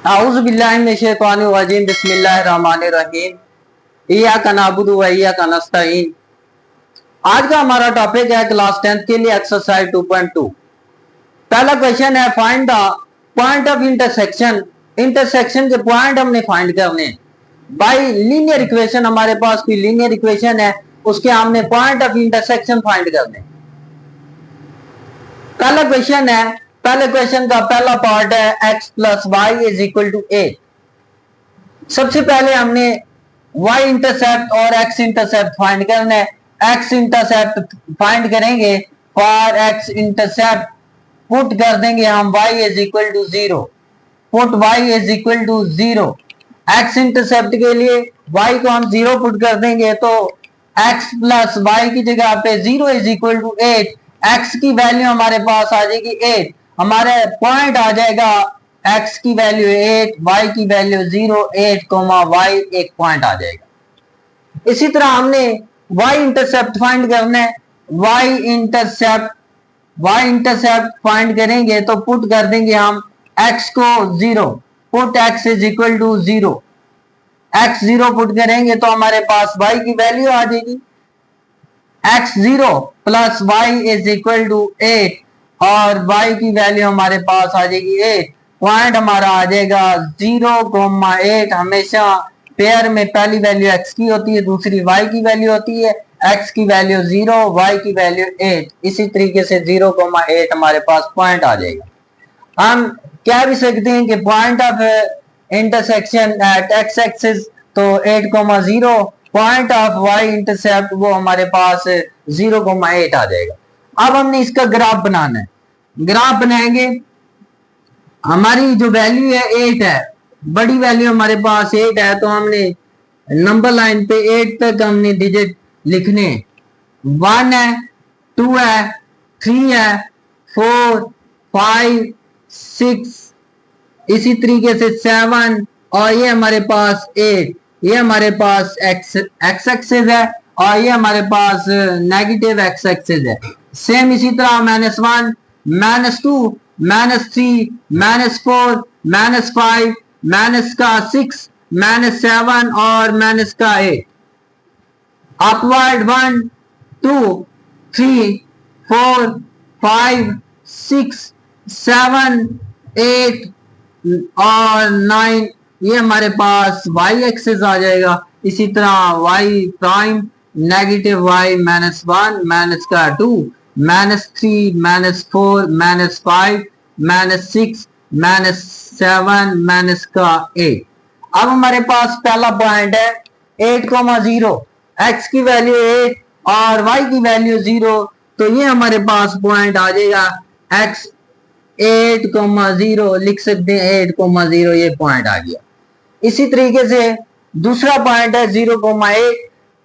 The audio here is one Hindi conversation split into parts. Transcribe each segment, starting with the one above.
आऊज़ु बिल्लाहि मिनश शैतानिर रजीम बिस्मिल्लाहिर रहमानिर रहीम इय्याका नअबुदु व इय्याका नस्तईन। आज का हमारा टॉपिक है क्लास 10th के लिए एक्सरसाइज 2.2। पहला क्वेश्चन है find the point of intersection. Intersection के पॉइंट हमने फाइंड करने बाय लीनियर इक्वेशन। हमारे पास कोई लीनियर इक्वेशन है, उसके हमने पॉइंट ऑफ इंटरसेक्शन फाइंड करने। पहला क्वेश्चन है, पहले क्वेश्चन का पहला पार्ट है x plus y is equal to 8। सबसे पहले हमने y इंटरसेप्ट और x इंटरसेप्ट फाइंड करना है। x इंटरसेप्ट फाइंड करेंगे, फॉर x इंटरसेप्ट पुट कर देंगे हम y is equal to 0। Put y is equal to 0। x intercept के लिए y को हम 0 पुट कर देंगे तो x प्लस वाई की जगह पे 0 इज इक्वल टू 8। x की वैल्यू हमारे पास आ जाएगी 8। हमारे पॉइंट आ जाएगा x की वैल्यू 8, y की वैल्यू 0, 8 y एक पॉइंट आ जाएगा। इसी तरह हमने y इंटरसेप्ट फाइंड करना है। y इंटरसेप्ट फाइंड करेंगे तो पुट कर देंगे हम x को 0। Put x is equal to 0। x 0 put करेंगे तो हमारे पास y की वैल्यू आ जाएगी x 0 plus y is equal to 8 और y की वैल्यू हमारे पास आ जाएगी 8। पॉइंट हमारा आ जाएगा 0,8। हमेशा पेयर में पहली वैल्यू x की होती है, दूसरी y की वैल्यू होती है। x की वैल्यू 0, y की वैल्यू 8। इसी तरीके से 0,8 हमारे पास पॉइंट आ जाएगा। हम कह भी सकते हैं कि point of intersection at x axis तो 8,0, पॉइंट ऑफ y इंटरसेप्ट वो हमारे पास 0,8 आ जाएगा। अब हमने इसका ग्राफ बनाना है। ग्राफ बनाएंगे, हमारी जो वैल्यू है 8 है, बड़ी वैल्यू हमारे पास 8 है, तो हमने नंबर लाइन पे 8 तक हमने डिजिट लिखने। 1 है, 2 है, 3 है, 4, 5, 6, इसी तरीके से 7 और ये हमारे पास 8। ये हमारे पास x एक्सिस है और ये हमारे पास नेगेटिव x एक्सिस है। सेम इसी तरह -1, -2, -3, -4, -5, -6, -7 और -8। अपवर्ड 1, 2, 3, 4, 5, 6, 7, 8 और 9, ये हमारे पास y एक्सिस आ जाएगा। इसी तरह y प्राइम नेगेटिव y -1, -2, -3, -4, -5, -6, -7, -8। अब हमारे पास पहला पॉइंट है 8,0। x की वैल्यू 8 और y की वैल्यू 0, तो ये हमारे पास पॉइंट आ जाएगा x 8,0 लिख सकते हैं। 8,0 ये पॉइंट आ गया। इसी तरीके से दूसरा पॉइंट है 0,8।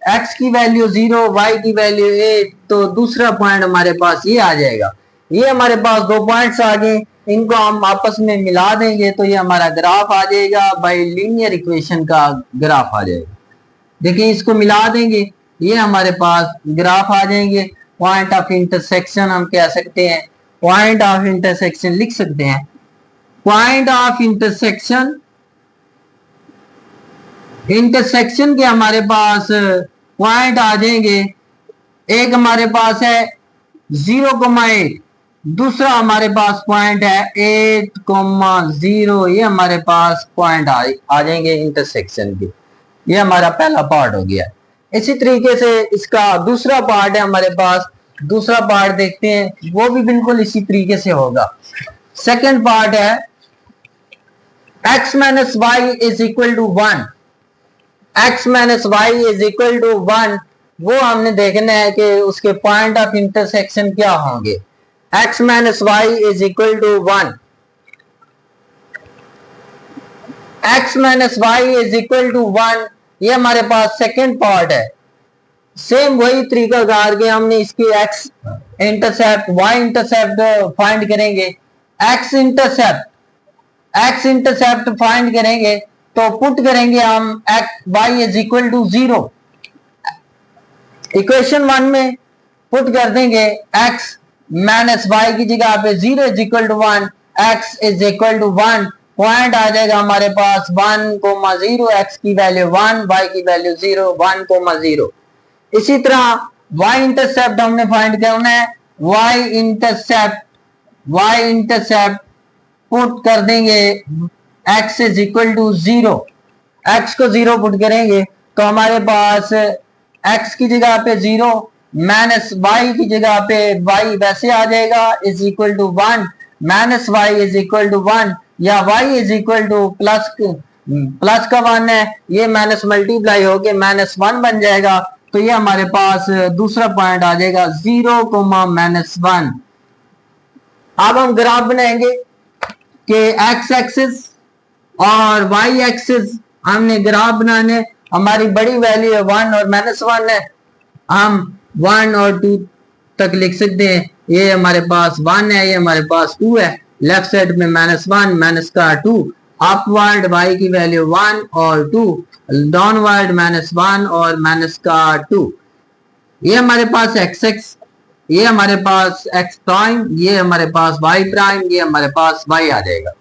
x की वैल्यू 0, y की वैल्यू 8, तो दूसरा पॉइंट हमारे पास ये आ जाएगा। ये हमारे पास दो पॉइंट्स आ गए, इनको हम आपस में मिला देंगे तो ये हमारा ग्राफ आ जाएगा। बाय लीनियर इक्वेशन का ग्राफ आ जाएगा। देखिए इसको मिला देंगे, ये हमारे पास ग्राफ आ जाएंगे। पॉइंट ऑफ इंटरसेक्शन हम कह सकते हैं, पॉइंट ऑफ इंटरसेक्शन लिख सकते हैं। पॉइंट ऑफ इंटरसेक्शन, इंटरसेक्शन के हमारे पास पॉइंट आ जाएंगे। एक हमारे पास है 0,8, दूसरा हमारे पास पॉइंट है 8,0। ये हमारे पास पॉइंट आ जाएंगे इंटरसेक्शन के। ये हमारा पहला पार्ट हो गया। इसी तरीके से इसका दूसरा पार्ट है हमारे पास। दूसरा पार्ट देखते हैं, वो भी बिल्कुल इसी तरीके से होगा। सेकंड पार्ट है x minus y is equal to 1। x minus y is equal to 1, वो हमने देखना है कि उसके पॉइंट ऑफ इंटरसेक्शन क्या होंगे। x minus y is equal to 1। x minus y is equal to 1, ये हमारे पास सेकेंड पार्ट है। सेम वही तरीका कार के हमने इसकी x intercept y intercept find करेंगे। x इंटरसेप्ट फाइंड करेंगे तो पुट करेंगे हम y is equal to 0। Equation 1 में पुट कर देंगे x माइनस वाई की जगह पे 0 is equal to 1, x is equal to 1, point आ जाएगा हमारे पास 1,0, एक्स की वैल्यू 1, वाई की वैल्यू 0, 1,0। इसी तरह वाई इंटरसेप्ट हमने फाइंड करना है। वाई इंटरसेप्ट पुट कर देंगे x is equal to 0, x को 0 पुट करेंगे तो हमारे पास x की जगह पे 0 माइनस y की जगह पे y वैसे आ जाएगा is equal to 1 minus y is equal to 1, या y is equal to plus का 1 है, ये माइनस मल्टीप्लाई होके -1 बन जाएगा। तो ये हमारे पास दूसरा पॉइंट आ जाएगा 0,-1। अब हम ग्राफ बनाएंगे कि x एक्सिस और y एक्सिस हमने ग्राफ बनाने, हमारी बड़ी वैल्यू है 1 और -1 है, हम 1 और 2 तक लिख सकते हैं। ये हमारे पास 1 है, ये हमारे पास 2 है, लेफ्ट साइड में -1 माइनस का 2, अपवर्ड y की वैल्यू 1 और 2, डाउनवर्ड -1 और माइनस का 2। ये हमारे पास x, ये हमारे पास x प्राइम, ये हमारे पास y प्राइम, ये हमारे पास y आ जाएगा।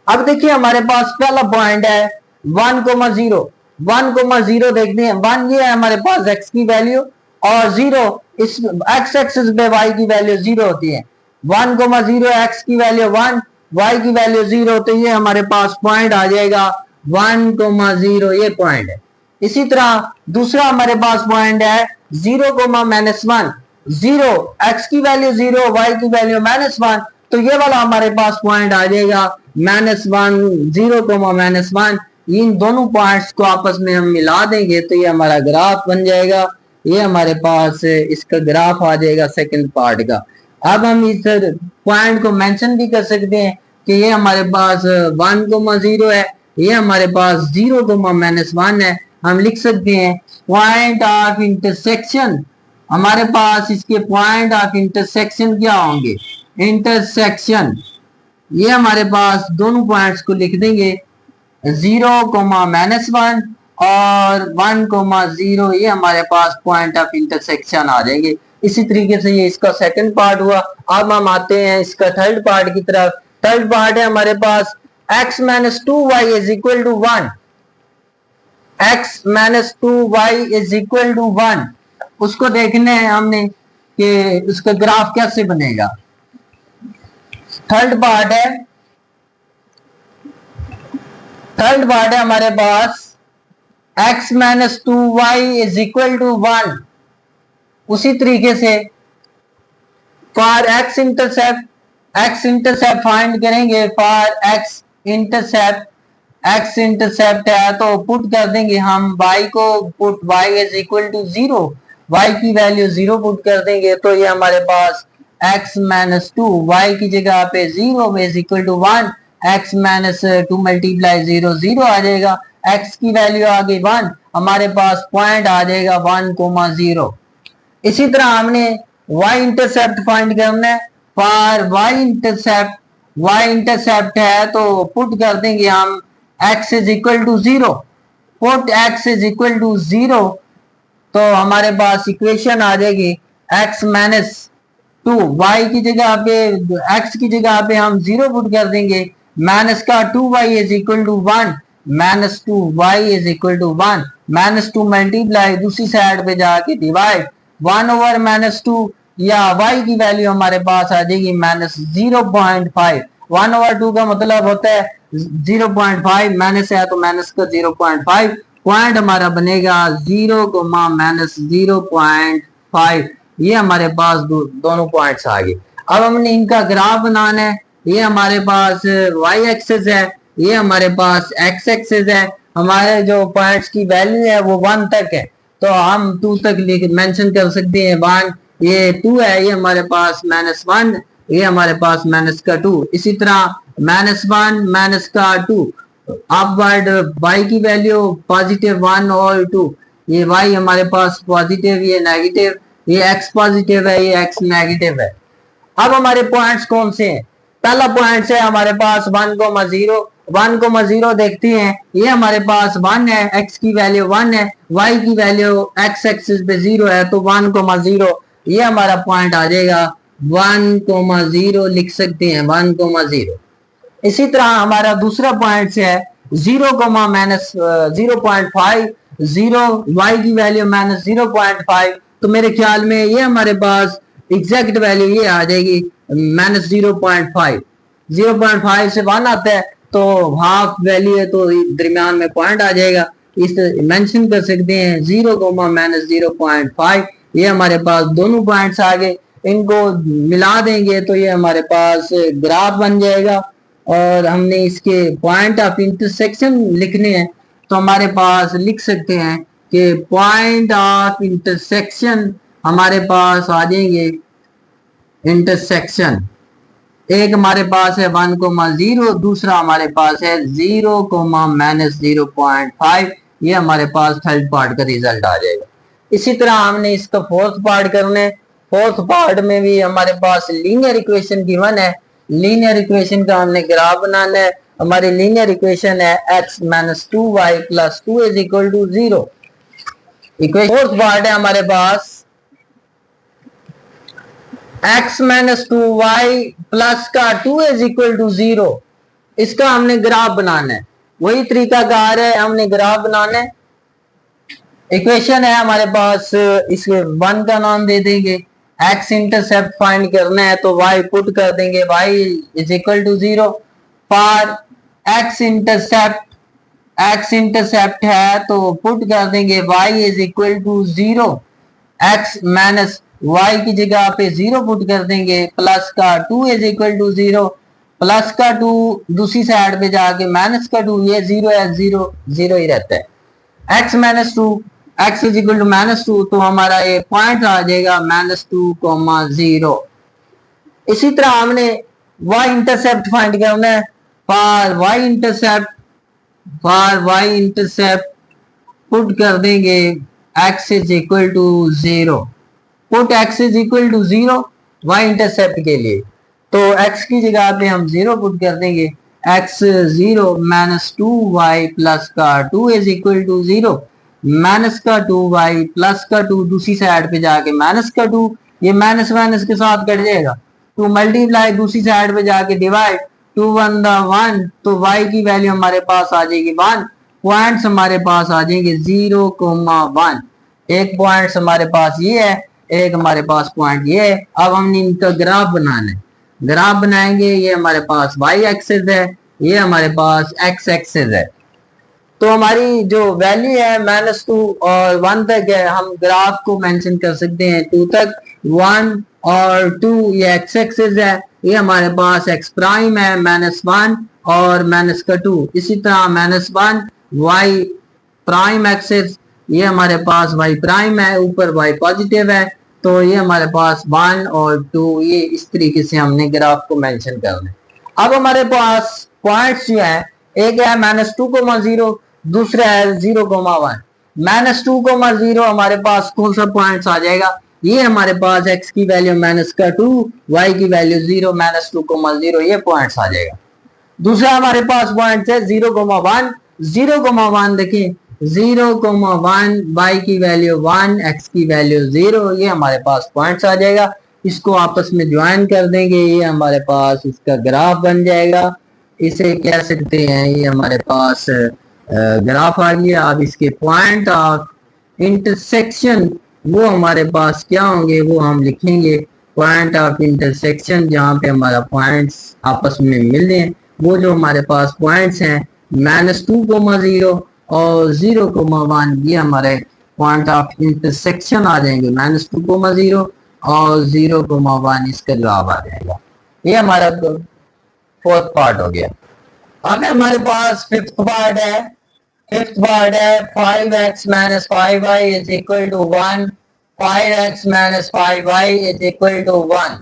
अब देखिए हमारे पास पहला पॉइंट है 1,0, 1,0 देखते हैं। 1 ये है हमारे पास x की वैल्यू और 0 इस x एक्सिस पे y की वैल्यू 0 होती है। 1,0 x की वैल्यू 1, y की वैल्यू 0, तो ये हमारे पास पॉइंट आ जाएगा 1,0, ये पॉइंट है। इसी तरह दूसरा हमारे पास पॉइंट है 0,-1, 0 x की वैल्यू 0, y की वैल्यू -1, तो ये वाला हमारे पास पॉइंट आ जाएगा -1, 0,-1। इन दोनों पॉइंट्स को आपस में हम मिला देंगे तो ये हमारा ग्राफ बन जाएगा। ये हमारे पास इसका ग्राफ आ जाएगा सेकंड पार्ट का। अब हम इस पॉइंट को मेंशन भी कर सकते हैं कि ये हमारे पास 1,0 है, ये हमारे पास 0,-1 है। हम लिख सकते हैं पॉइंट ऑफ इंटरसेक्शन, हमारे पास इसके पॉइंट ऑफ इंटरसेक्शन क्या होंगे, इंटरसेक्शन, ये हमारे पास दोनों पॉइंट्स को लिख देंगे 0,-1 और 1,0, ये हमारे पास पॉइंट ऑफ इंटरसेक्शन आ जाएंगे। इसी तरीके से ये इसका सेकंड पार्ट हुआ। अब हम आते हैं इसका थर्ड पार्ट की तरफ। थर्ड पार्ट है हमारे पास x - 2y is equal to 1, x - 2y is equal to 1। उसको देखने हैं हमने कि उसका ग्राफ कैसे बनेगा। थर्ड पार्ट है हमारे पास x - 2y is equal to 1। उसी तरीके से फॉर x इंटरसेप्ट फाइंड करेंगे। फॉर x इंटरसेप्ट है तो पुट कर देंगे हम y को, put y is equal to 0, y की वैल्यू 0 पुट कर देंगे तो ये हमारे पास x - 2, y की जगह पे 0 is equal to 1, x - 2 multiply 0, 0 आ जाएगा। x की वैल्यू आ गई 1, हमारे पास पॉइंट आ जाएगा 1,0। इसी तरह हमने y इंटरसेप्ट फाइंड करना है। फॉर y इंटरसेप्ट है तो पुट कर देंगे हम x is equal to 0, put x is equal to 0, तो हमारे पास इक्वेशन आ जाएगी x - 2, y की जगह पे x की जगह पे हम 0 पुट कर देंगे, माइनस का 2y is equal to 1, -2y is equal to 1, -2 multiply दूसरी साइड पे जाके डिवाइड 1/-2, या y की वैल्यू हमारे पास आ जाएगी -0.5। 1/2 का मतलब होता है 0.5, माइनस है तो माइनस का 0.5, पॉइंट हमारा बनेगा 0,-0.5। ये हमारे पास दोनों पॉइंट्स आ गए। अब हमने इनका ग्राफ बनाना है। ये हमारे पास y एक्सिस है, ये हमारे पास x एक्सिस है। हमारे जो पॉइंट्स की वैल्यू है वो 1 तक है तो हम 2 तक मेंशन कर सकते हैं। 1 ये 2 है, ये हमारे पास -1, ये हमारे पास माइनस का 2। इसी तरह -1 माइनस का 2, अपवर्ड y की वैल्यू +1 और 2, ये y हमारे पास पॉजिटिव, ये नेगेटिव, ये x पॉजिटिव है, ये x नेगेटिव है। अब हमारे पॉइंट्स कौन से हैं? पहला पॉइंट है हमारे पास 1,0 देखते हैं। ये हमारे पास 1 है, x की वैल्यू 1 है, y की वैल्यू x एक्सिस पे 0 है तो 1,0, ये हमारा पॉइंट आ जाएगा 1,0, लिख सकते हैं 1,0। इसी तरह हमारा दूसरा पॉइंट है 0, माइनस 0.5, 0 y की वैल्यू माइनस 0.5। तो मेरे ख्याल में ये हमारे पास एग्जैक्ट वैल्यू ये आ जाएगी माइनस 0.5। 0.5 से 1 आता है तो हाफ वैल्यू है, तो दरमियान में पॉइंट आ जाएगा। इस मेंशन कर सकते हैं 0, माइनस 0.5। ये हमारे पास दोनों पॉइंट्स आ गए, इनको मिला देंगे तो ये हमारे पास ग्राफ बन जाएगा। और हमने इसके पॉइंट ऑफ इंटरसेक्शन लिखने हैं तो हमारे पास लिख सकते हैं कि पॉइंट ऑफ इंटरसेक्शन हमारे पास आ जाएंगे। इंटरसेक्शन एक हमारे पास है 1,0, दूसरा हमारे पास है 0, माइनस 0.5। ये हमारे पास थर्ड पार्ट का रिजल्ट आ जाएगा। इसी तरह हमने इसका फोर्थ पार्ट करना है। फोर्थ पार्ट में भी हमारे पास लीनियर इक्वेशन गिवन है। लीनियर इक्वेशन का हमने ग्राफ बनाना है। हमारी लीनियर इक्वेशन है x minus 2y plus 2 is equal to 0। Equation fourth part है हमारे पास x माइनस 2y प्लस का 2 इज इक्वल टू 0। इसका हमने ग्राफ बनाना है। वही तरीकाकार है, हमने ग्राफ बनाना है। इक्वेशन है हमारे पास, इसके 1 का नाम दे देंगे। x इंटरसेप्ट फाइंड करना है तो y पुट कर देंगे, y is equal to 0 for x intercept है तो पुट कर देंगे y is equal to 0। x minus y की जगह पे 0 पुट कर देंगे, प्लस का 2 इज इक्वल टू 0, प्लस का 2 दूसरी साइड पे जाके माइनस का 2, ये 0 है, 0 0 ही रहता है। x minus 2, x is equal to minus 2, तो हमारा ये पॉइंट आ जाएगा माइनस 2,0। इसी तरह हमने y इंटरसेप्ट फाइंड करना है। फॉर y इंटरसेप्ट पुट कर देंगे x is equal to 0। Put x is equal to 0 y intercept के लिए, तो x की जगह पे हम 0 पुट कर देंगे। x 0 माइनस 2y प्लस का 2 इज इक्वल टू 0, माइनस का 2y प्लस का 2 दूसरी साइड पे जाके माइनस का 2, ये माइनस माइनस के साथ कट जाएगा। 2 मल्टीप्लाई दूसरी साइड पे जाके डिवाइड, 2 1 1, तो y की वैल्यू हमारे पास आ जाएगी 1। पॉइंट्स हमारे पास आ जाएंगे 0,1। एक पॉइंट हमारे पास ये है, एक हमारे पास पॉइंट ये है। अब हमने इनका ग्राफ बनाना है। ग्राफ बनाएंगे, ये हमारे पास y एक्सिस है, ये हमारे पास x एक्सिस है। तो हमारी जो वैल्यू है -2 और 1 तक है, हम ग्राफ को मेंशन कर सकते हैं 2 तक। 1 और 2 ये x एक्सिस है, ये हमारे पास x प्राइम है -1 और माइनस का 2। इसी तरह -1 y प्राइम एक्सिस, ये हमारे पास y प्राइम है, ऊपर y पॉजिटिव है, तो ये हमारे पास 1 और 2, ये इस तरीके से हमने ग्राफ को मेंशन करना है। अब हमारे पास पॉइंट्स जो है, एक है -2,0, दूसरा है 0,1। -2,0 हमारे पास कौन सा पॉइंट्स आ जाएगा, ये हमारे पास x की वैल्यू -2, y की वैल्यू 0, -2,0, ये पॉइंट्स आ जाएगा। दूसरा हमारे पास पॉइंट है 0,1। 0,1 देखें, 0,1, y की वैल्यू 1, x की वैल्यू 0, ये हमारे पास पॉइंट्स आ जाएगा। इसको आपस में ज्वाइन कर देंगे, ये हमारे पास इसका ग्राफ बन जाएगा। इसे कह सकते हैं ये हमारे पास ग्राफ आ गया। अब इसके पॉइंट ऑफ इंटरसेक्शन वो हमारे पास क्या होंगे, वो हम लिखेंगे पॉइंट ऑफ इंटरसेक्शन, जहाँ पे हमारा पॉइंट्स आपस में मिल रहे हैं। वो जो हमारे पास पॉइंट्स हैं -2,0 और 0,1, ये हमारे पॉइंट ऑफ इंटरसेक्शन आ जाएंगे। -2,0 और 0,1 इसका जवाब आ जाएगा। ये हमारा फोर्थ पार्ट हो गया। अब हमारे पास फिफ्थ पार्ट है। फिफ्थ पार्ट है 5x minus 5y is equal to 1, 5x minus 5y is equal to 1।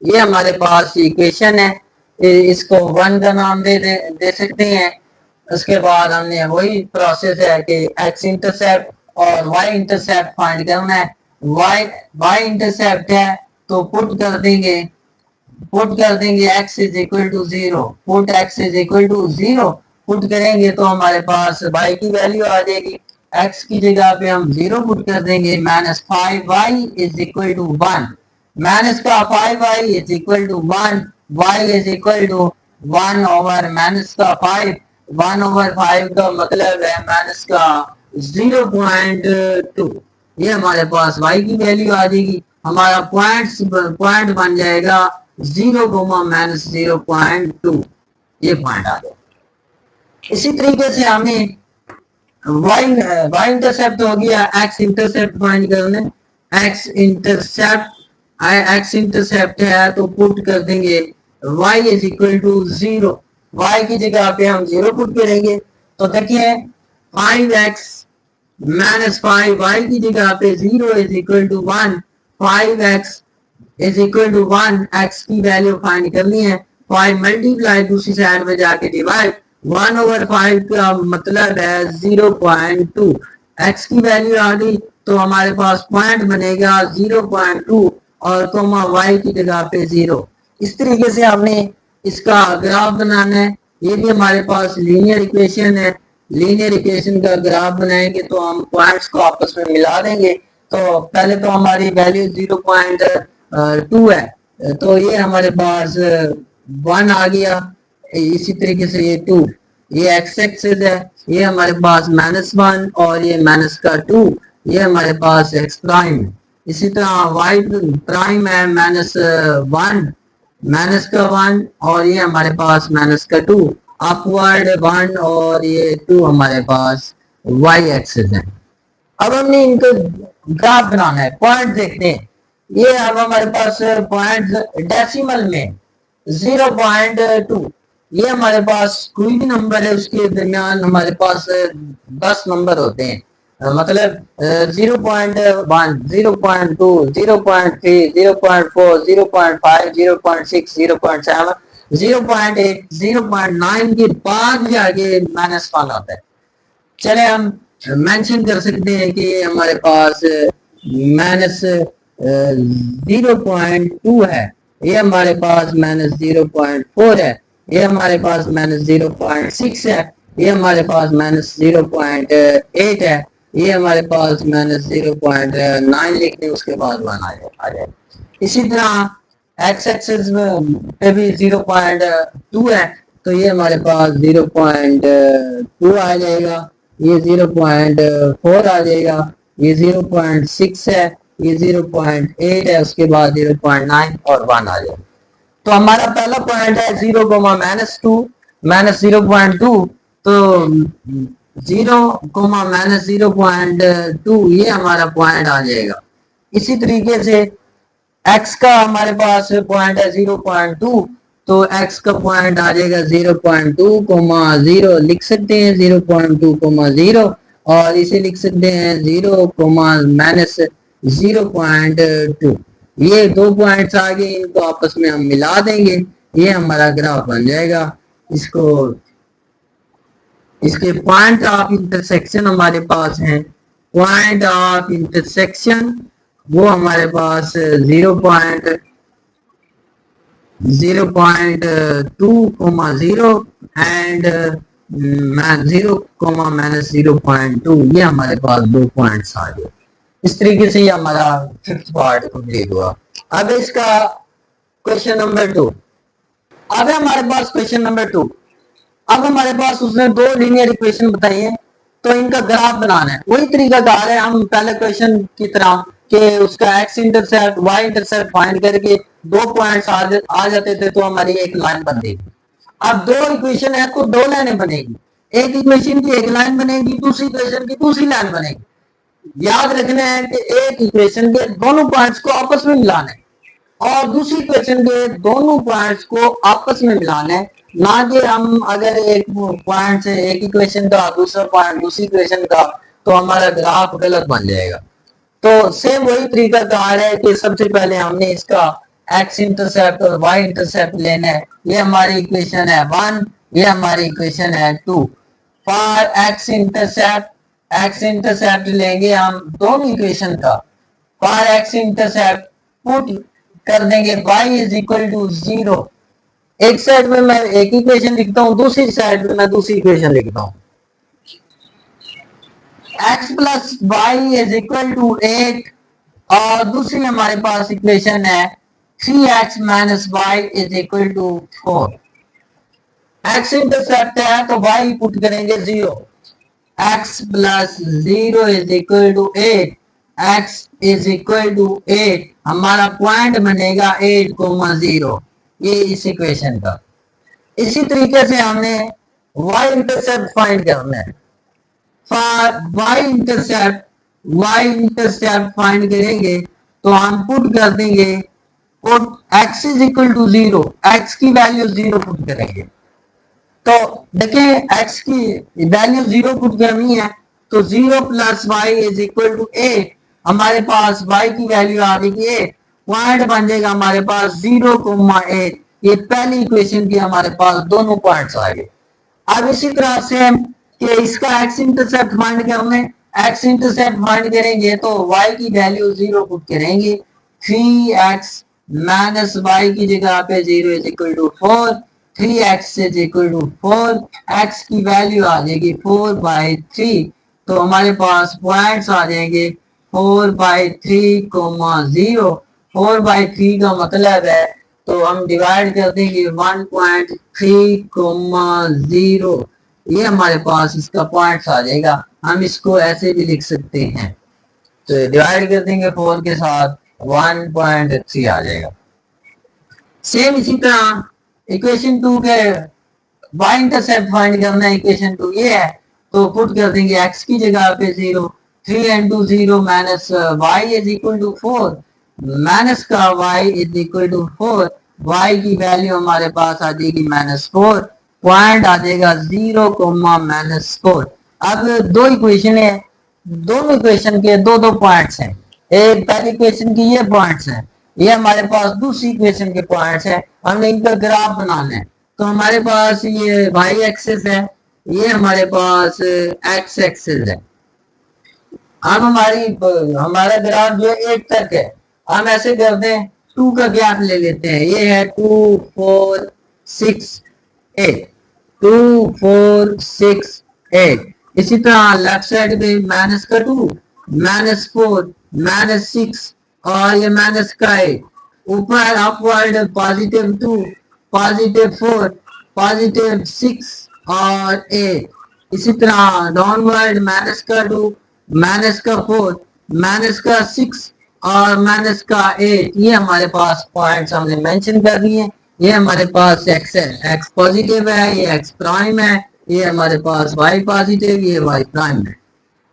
ये हमारे पास इक्वेशन है, इसको 1 का नाम दे सकते हैं। उसके बाद हमने वही प्रोसेस है कि x इंटरसेप्ट और y इंटरसेप्ट फाइंड करना है। y इंटरसेप्ट है तो पुट कर देंगे x is equal to 0। Put x is equal to 0 put करेंगे तो हमारे पास y की वैल्यू आ जाएगी। x की जगह पे हम 0 पुट कर देंगे, -5y is equal to 1, minus का 5y is equal to 1, y is equal to 1/-5, 1/5 का मतलब है माइनस का 0.2। ये हमारे पास y की वैल्यू आ जाएगी। हमारा पॉइंट बन जाएगा 0, ये पॉइंट आ गया। इसी तरीके से हमें वाई इंटरसेप्ट हो गया, एक्स इंटरसेप्ट फाइंड करना है। एक्स इंटरसेप्ट है तो पुट कर देंगे y is equal to 0। y की जगह पे हम 0 पुट करेंगे तो देखिए 5x-5, y की जगह पे 0 is equal to 1, 5x is equal to 1, x की वैल्यू फाइंड करनी है। 5 मल्टीप्लाई दूसरी साइड में जाके डिवाइड, 1/5 का मतलब है 0.2। x की वैल्यू आ गई तो हमारे पास पॉइंट बनेगा 0.2 और कोमा y की जगह पे 0। इस तरीके से हमने इसका ग्राफ बनाना है। ये भी हमारे पास लीनियर इक्वेशन है। लीनियर इक्वेशन का ग्राफ बनाएंगे तो हम पॉइंट्स को आपस में मिला देंगे। तो पहले तो हमारी वैल्यू 0.2 है तो ये हमारे पास 1 आ गया। इसी तरीके से ये 2, ये एक्स एक्सिस है, ये हमारे पास -1 और ये -2, ये हमारे पास एक्स प्राइम है। इसी तरह वाई प्राइम है -1, -1 और ये हमारे पास -2, अपवर्ड 1 और ये 2 हमारे पास वाई एक्सिस है। अब हमने इनको ग्राफ बनाना है, पॉइंट देखते हैं। ये अब हमारे पास पॉइंट डेसिमल में 0.2, ये हमारे पास कोई भी नंबर है उसके दरमियान हमारे पास 10 नंबर होते हैं। मतलब 0.1, 0.2, 0.3, 0.4, 0.5, 0.6, 0.7, 0.8, 0.9 के बाद ही आगे -1 आता है। चले हम मेंशन कर सकते हैं कि हमारे पास -0.2 है, ये हमारे पास -0.4 है, ये हमारे पास -0.6 है, ये हमारे पास -0.8 है, ये हमारे पास -0.9 लिख दें उसके बाद 1 आ जाए। इसी तरह एक्स एक्सिस पे भी 0.2 है तो ये हमारे पास 0.2 आ जाएगा, ये 0.4 आ जाएगा, ये 0.6 है, ये 0.8 है, उसके बाद 0.9 और 1 आ जाएगा। तो हमारा पहला पॉइंट है 0, -2, -0.2, तो 0, -0.2 ये हमारा पॉइंट आ जाएगा। इसी तरीके से x का हमारे पास पॉइंट है 0.2 तो x का पॉइंट आ जाएगा 0.2, 0 लिख सकते हैं, 0.2, 0 और इसे लिख सकते हैं 0, -0.2। ये 2 पॉइंट्स आ गए, इनको आपस में हम मिला देंगे, ये हमारा ग्राफ बन जाएगा। इसके पॉइंट ऑफ इंटरसेक्शन हमारे पास है, पॉइंट ऑफ इंटरसेक्शन वो हमारे पास 0.2, 0 एंड 0, -0.2, ये हमारे पास 2 पॉइंट्स आ गए। इस तरीके से ये हमारा 5th पार्ट कंप्लीट हुआ। अब इसका क्वेश्चन नंबर 2। अब है हमारे पास क्वेश्चन नंबर 2। अब हमारे पास उसने 2 लीनियर इक्वेशन बताई है तो इनका ग्राफ बनाना है। वही तरीका कार है, हम पहले क्वेश्चन की तरह कि उसका x intercept y intercept find करके 2 पॉइंट्स आ जाते थे तो हमारी एक लाइन बन गई। अब 2 इक्वेशन है तो 2 लाइनें बनेगी, एक इक्वेशन की एक लाइन बनेगी, दूसरी इक्वेशन की दूसरी लाइन बनेगी। याद रखना है कि एक इक्वेशन के दोनों पॉइंट्स को आपस में मिलाना है और दूसरी इक्वेशन के दोनों पॉइंट्स को आपस में मिलाना है, ना कि हम अगर एक पॉइंट से एक इक्वेशन का दूसरा पॉइंट दूसरी इक्वेशन का तो हमारा ग्राफ गलत बन जाएगा। तो सेम वही तरीका कार है कि सबसे पहले हमने इसका एक्स इंटरसेप्ट और वाई इंटरसेप्ट लेना है। ये हमारी इक्वेशन है 1, ये हमारी इक्वेशन है 2। फॉर एक्स इंटरसेप्ट लेंगे हम दोनों इक्वेशन का। फॉर एक्स इंटरसेप्ट पुट कर देंगे y इज इक्वल टू 0। एक साइड में मैं एक इक्वेशन लिखता हूं, दूसरी साइड में मैं दूसरी इक्वेशन लिखता हूं। x plus y is equal to 8 और दूसरी हमारे पास इक्वेशन है 3x minus y is equal to 4। X intercept है तो वाई पुट करेंगे 0, x plus 0 is equal to 8, x is equal to 8, हमारा पॉइंट बनेगा 8,0, ये इस इक्वेशन का। इसी तरीके से हमने y इंटरसेप्ट फाइंड करना है। y इंटरसेप्ट फाइंड करेंगे तो हम पुट कर देंगे x is equal to 0, x की वैल्यू 0 पुट करेंगे। तो देखें x की वैल्यू 0 पुट करनी है तो 0 plus y is equal to 8, हमारे पास y की वैल्यू आ जाएगी 8, पॉइंट बन जाएगा हमारे पास 0,8। ये पहली इक्वेशन की हमारे पास दोनों पॉइंट्स आ गए। अब इसी तरह से कि इसका x इंटरसेप्ट फाइंड करना है, x इंटरसेप्ट फाइंड करेंगे तो y की वैल्यू 0 पुट करेंगे, 3x माइनस वाई की जगह पे 0 is equal to 4, 3x is equal to 4, x की वैल्यू आ जाएगी 4/3, तो हमारे पास पॉइंट्स आ जाएंगे 4/3, 0, 4/3 का मतलब है तो हम डिवाइड कर देंगे 1.3, 0, ये हमारे पास इसका पॉइंट्स आ जाएगा। हम इसको ऐसे भी लिख सकते हैं, तो डिवाइड कर देंगे 4 के साथ 1.3 आ जाएगा। सेम इसी तरह इक्वेशन 2 के y इंटरसेप्ट फाइंड करना है, इक्वेशन 2 ये है तो पुट कर देंगे x की जगह पे 0, 3 into 0 minus y is equal to 4, minus का y is equal to 4, y की वैल्यू हमारे पास आ जाएगी -4, पॉइंट आ जाएगा 0, -4। अब दो इक्वेशन है, दोनों इक्वेशन के दो दो पॉइंट्स हैं, एक पहली इक्वेशन की ये पॉइंट्स हैं, ये हमारे पास दूसरी इक्वेशन के पॉइंट्स हैं, हमने इनका ग्राफ बनाना है। तो हमारे पास ये y एक्सिस है, ये हमारे पास x एक्सिस है। अब हमारा ग्राफ जो है 8 तक है, हम ऐसे करते हैं 2 का गैप ले लेते हैं, ये है 2, 4, 6, 8, 2, 4, 6, 8। इसी तरह लेफ्ट साइड पे माइनस का 2, -4, -6 और ये माइनस का 8, ऊपर अपवर्ड +2, +4, +6 और 8। इसी तरह डाउनवर्ड माइनस का 2, माइनस का 4, माइनस का 6 और माइनस का 8। ये हमारे पास पॉइंट्स हमने मेंशन कर दिए। ये हमारे पास x है, x पॉजिटिव है, ये x प्राइम है, ये हमारे पास y पॉजिटिव, ये y प्राइम है।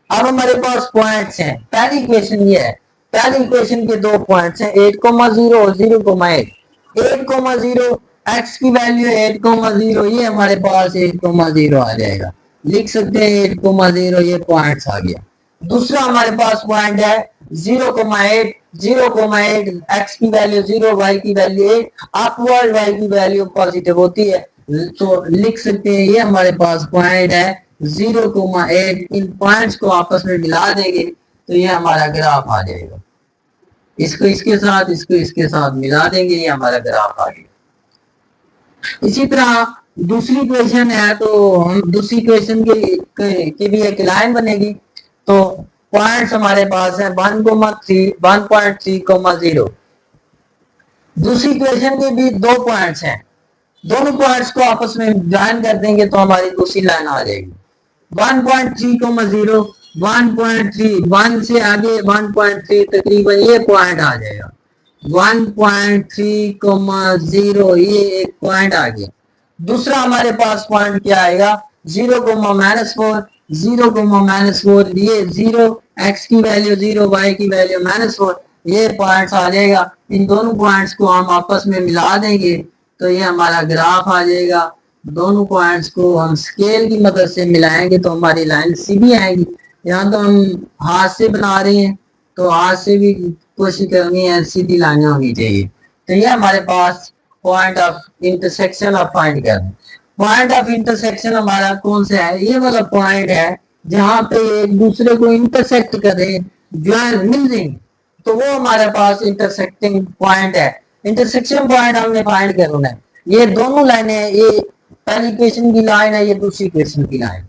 अब हमारे पास पॉइंट्स हैं, पहली इक्वेशन ये है, पहली इक्वेशन के दो पॉइंट्स हैं 8,0 और 0,8, 8,0 x की वैल्यू 8,0, ये हमारे पास 8,0 आ जाएगा, लिख सकते हैं 8,0, ये पॉइंट्स आ गया। दूसरा हमारे पास पॉइंट है 0,8, 0,8 x की वैल्यू 0, y की वैल्यू 8, अपवर्ड y की वैल्यू पॉजिटिव होती है, तो लिख सकते हैं ये हमारे पास पॉइंट है 0,8। इन पॉइंट्स को आपस में मिला देंगे तो ये हमारा ग्राफ आ जाएगा, इसको इसके साथ, इसको इसके साथ मिला देंगे, ये हमारा ग्राफ आ गया। इसी तरह दूसरी इक्वेशन है, तो हम दूसरी इक्वेशन की भी एक लाइन बनेगी, तो पॉइंट्स हमारे पास है 1,3, 1.3,0। दूसरी इक्वेशन के भी दो पॉइंट्स हैं, दोनों पॉइंट्स को आपस में ज्वाइन कर देंगे तो हमारी दूसरी लाइन आ जाएगी 1.3,0, 1.3, 1 से आगे 1.3 तकरीबन ये पॉइंट आ जाएगा, 1.3,0, ये एक पॉइंट आ गया। दूसरा हमारे पास पॉइंट क्या आएगा 0,-4, 0,-4, ये 0, x की वैल्यू 0, y की वैल्यू -4, ये पॉइंट्स आ जाएगा। इन दोनों पॉइंट्स को हम आपस में मिला देंगे तो ये हमारा ग्राफ आ जाएगा। दोनों पॉइंट्स को हम स्केल की मदद से मिलाएंगे तो हमारी लाइन सीधी आएगी। यहाँ तो हम हाथ से बना रहे हैं तो हाथ से भी कोशिश करनी है सीधी लाइनें होनी चाहिए। तो ये हमारे पास point of intersection of find करना। पॉइंट ऑफ इंटरसेक्शन हमारा कौन सा है, ये वाला पॉइंट है जहां पे एक दूसरे को इंटरसेक्ट करें, ज्वाइन मिल जाएंगे, तो वो हमारे पास इंटरसेक्टिंग पॉइंट है। इंटरसेक्शन पॉइंट हमने फाइंड करना है। ये दोनों लाइनें, ये पहली इक्वेशन की लाइन है, ये दूसरी इक्वेशन की लाइन।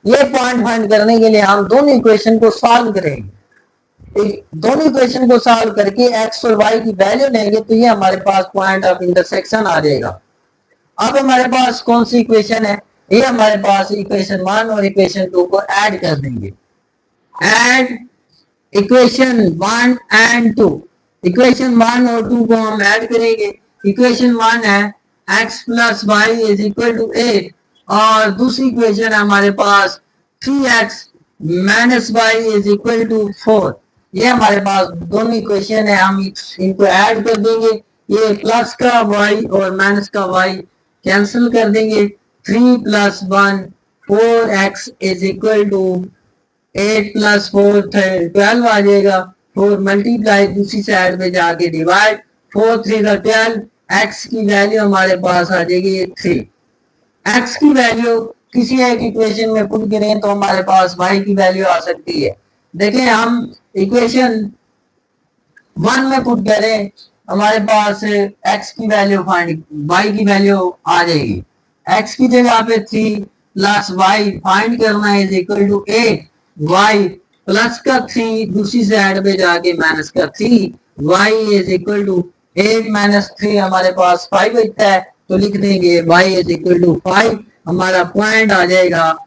ये पॉइंट फाइंड करने के लिए हम दोनों इक्वेशन को सॉल्व करेंगे, दोनों इक्वेशन को सॉल्व करके x और y की वैल्यू लेंगे तो ये हमारे पास पॉइंट ऑफ इंटरसेक्शन आ जाएगा। अब हमारे पास कौन सी इक्वेशन है, ये हमारे पास इक्वेशन 1 और इक्वेशन 2 को ऐड कर देंगे। ऐड इक्वेशन 1 एंड 2, इक्वेशन 1 और 2 को हम ऐड करेंगे। इक्वेशन 1 है x plus y is equal to 8 और दूसरी इक्वेशन है हमारे पास 3x minus y is equal to 4। ये हमारे पास दोनों इक्वेशन है, हम इनको ऐड कर देंगे। ये प्लस का y और माइनस का y कैंसिल कर देंगे। 3 plus 1 4x is equal to 8 plus 4 12 आ जाएगा। 4 मल्टीप्लाई दूसरी साइड में जाके डिवाइड, 4 3 का 12, x की वैल्यू हमारे पास आ जाएगी 3। x की वैल्यू किसी एक इक्वेशन में पुट करें तो हमारे पास y की वैल्यू आ सकती है। देखें हम इक्वेशन 1 में पुट करें, हमारे पास x की वैल्यू फाइंड, y की वैल्यू आ जाएगी। x की जगह पे 3 प्लस y फाइंड करना है is equal to 8, y plus का 3 दूसरी साइड पे जाके माइनस का 3, y is equal to 8 minus 3 हमारे पास 5 बचता है, तो लिख देंगे y इज इक्वल टू 5। हमारा पॉइंट आ जाएगा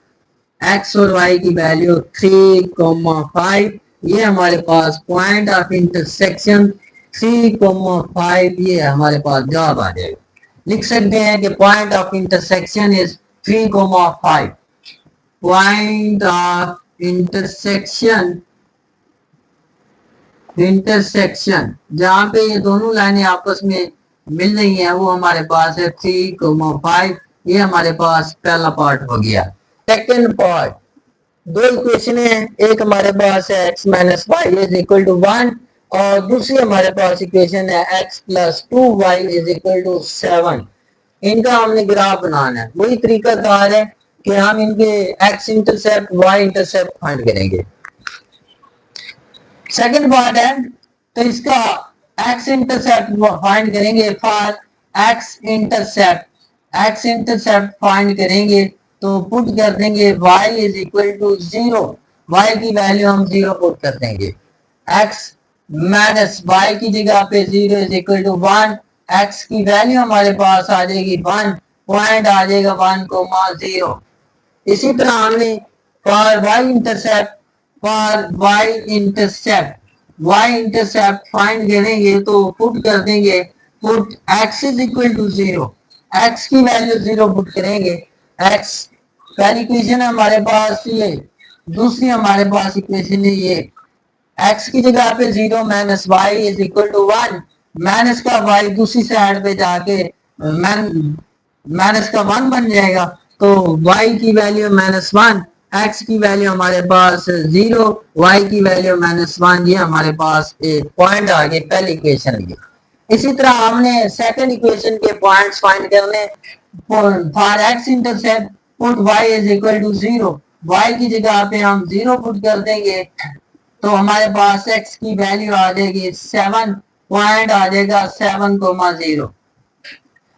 x और y की वैल्यू 3,5। ये हमारे पास पॉइंट ऑफ इंटरसेक्शन 3,5, ये हमारे पास जवाब आ जाएगा। लिख सकते हैं कि point of intersection is 3,5। Point of intersection जहां पे ये दोनों लाइनें आपस में मिल रही हैं वो हमारे पास है 3,5। ये हमारे पास पहला पार्ट हो गया। सेकेंड पार्ट, दो इक्वेशन है, एक हमारे पास है x minus y is equal to 1 और दूसरी हमारे पास इक्वेशन है x plus 2y is equal to 7। इनका हमने ग्राफ बनाना है। वही तरीका कार है कि हम इनके x intercept y intercept find करेंगे। सेकंड पार्ट है तो इसका x इंटरसेप्ट फाइंड करेंगे। फॉर x इंटरसेप्ट फाइंड करेंगे तो पुट कर देंगे y is equal to 0, y की वैल्यू हम 0 पुट कर देंगे। x माइनस y की जगह पे 0 इज इक्वल टू 1, x की वैल्यू हमारे पास आ जाएगी 1, पॉइंट आ जाएगा 1,0। इसी तरह हमने फॉर y इंटरसेप्ट फाइंड करेंगे तो पुट कर देंगे, put x is equal to 0, x की वैल्यू 0 पुट करेंगे। x पहली इक्वेशन है हमारे पास ये, दूसरी हमारे पास इक्वेशन है ये। x की जगह पे 0 minus y is equal to 1, minus का y दूसरी साइड पे जाके माइनस का 1 बन जाएगा, तो y की वैल्यू -1, x की वैल्यू हमारे पास 0, y की वैल्यू -1। ये हमारे पास एक पॉइंट आ गए पहली इक्वेशन के। इसी तरह हमने सेकंड इक्वेशन के पॉइंट्स फाइंड करने। For x intercept put y is equal to 0, y की जगह पे हम 0 पुट कर देंगे तो हमारे पास x की वैल्यू आ जाएगी 7, पॉइंट आ जाएगा 7,0।